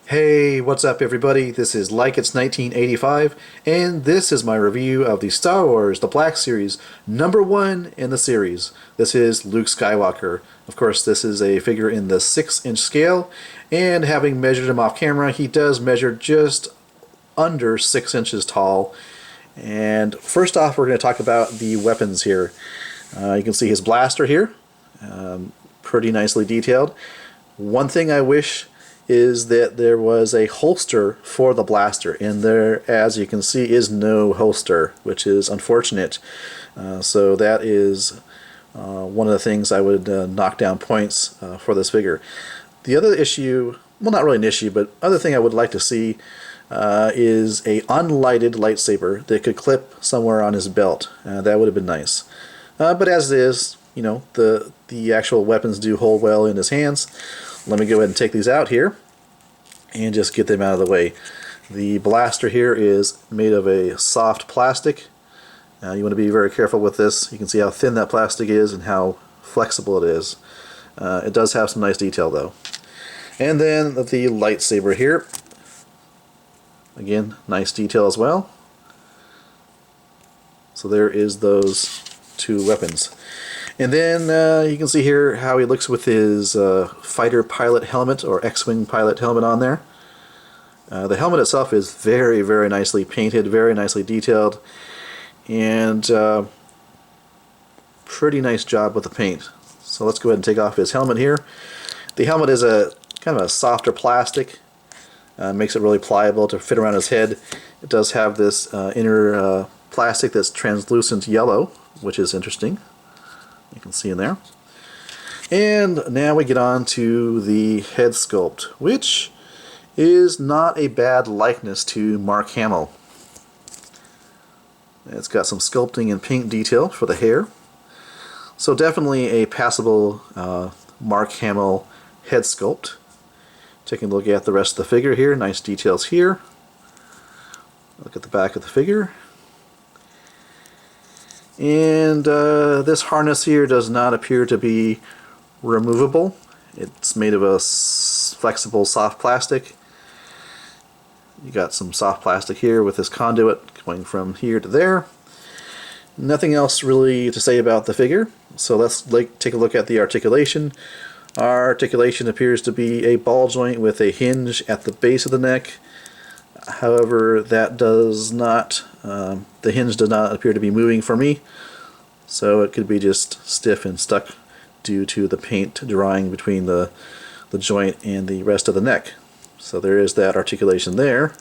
Hey, what's up everybody? This is Like It's 1985, and this is my review of the Star Wars The Black Series, #1 in the series. This is Luke Skywalker. Of course, this is a figure in the 6-inch scale, and having measured him off camera, he does measure just under 6 inches tall. And first off, we're going to talk about the weapons here. You can see his blaster here, pretty nicely detailed. One thing I wish is that there was a holster for the blaster, and there, as you can see, is no holster, which is unfortunate. So that is one of the things I would knock down points for this figure. The other issue, well, not really an issue, but other thing I would like to see is a unlighted lightsaber that could clip somewhere on his belt. That would have been nice. But as it is, you know, the actual weapons do hold well in his hands. Let me go ahead and take these out here and just get them out of the way. The blaster here is made of a soft plastic. You want to be very careful with this. You can see how thin that plastic is and how flexible it is. It does have some nice detail though. And then the lightsaber here. Again, nice detail as well. So there is those two weapons. And then you can see here how he looks with his fighter pilot helmet or X-Wing pilot helmet on there. The helmet itself is very, very nicely painted, very nicely detailed, and pretty nice job with the paint. So let's go ahead and take off his helmet here. The helmet is a kind of a softer plastic, makes it really pliable to fit around his head. It does have this inner plastic that's translucent yellow, which is interesting. You can see in there. And now we get on to the head sculpt, which is not a bad likeness to Mark Hamill. It's got some sculpting and paint detail for the hair. So definitely a passable Mark Hamill head sculpt. Taking a look at the rest of the figure here, nice details here. Look at the back of the figure. And this harness here does not appear to be removable. It's made of a flexible soft plastic. You got some soft plastic here with this conduit going from here to there. Nothing else really to say about the figure. So let's take a look at the articulation. Our articulation appears to be a ball joint with a hinge at the base of the neck. However, that does not, the hinge does not appear to be moving for me, so it could be just stiff and stuck due to the paint drying between the joint and the rest of the neck. So there is that articulation there.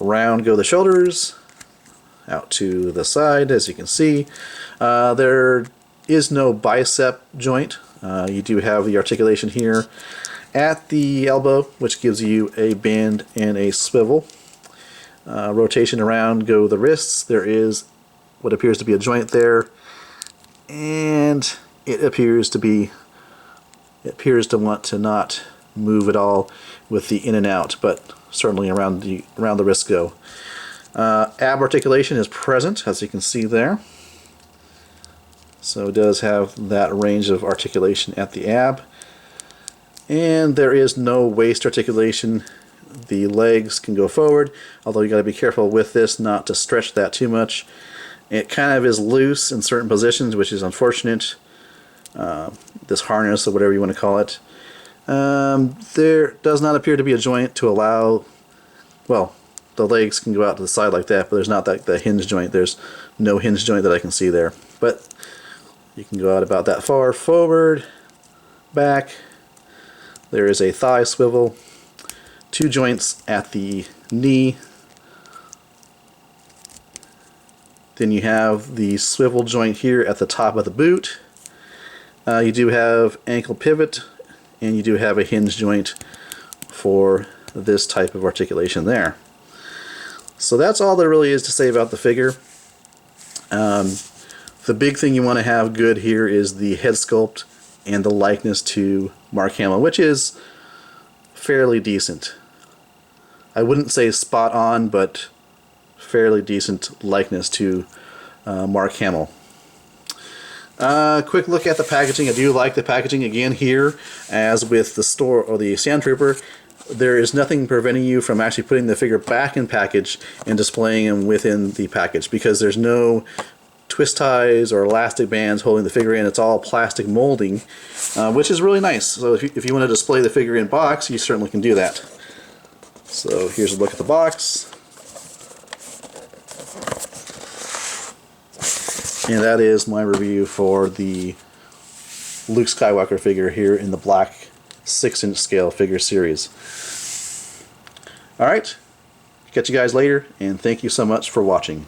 Round go the shoulders, out to the side, as you can see. There is no bicep joint. You do have the articulation here at the elbow, which gives you a bend and a swivel. Rotation around go the wrists. There is what appears to be a joint there, and it appears to want to not move at all with the in and out, but certainly around the wrist go. Ab articulation is present, as you can see there. So it does have that range of articulation at the ab. And there is no waist articulation. The legs can go forward, although you got to be careful with this not to stretch that too much. It kind of is loose in certain positions, which is unfortunate. This harness, or whatever you want to call it. There does not appear to be a joint to allow, well, the legs can go out to the side like that, but there's not the hinge joint. There's no hinge joint that I can see there. But you can go out about that far, forward, back. There is a thigh swivel, two joints at the knee. Then you have the swivel joint here at the top of the boot. You do have ankle pivot, and you do have a hinge joint for this type of articulation there. So that's all there really is to say about the figure. The big thing you want to have good here is the head sculpt and the likeness to Mark Hamill, which is fairly decent. I wouldn't say spot on, but fairly decent likeness to Mark Hamill. Quick look at the packaging. I do like the packaging again here, as with the store or the Sand Trooper. there is nothing preventing you from actually putting the figure back in package and displaying him within the package, because there's no twist ties or elastic bands holding the figure in. It's all plastic molding, which is really nice. So if you want to display the figure in box, you certainly can do that. So here's a look at the box. And that is my review for the Luke Skywalker figure here in the black 6-inch scale figure series. Alright, catch you guys later, and thank you so much for watching.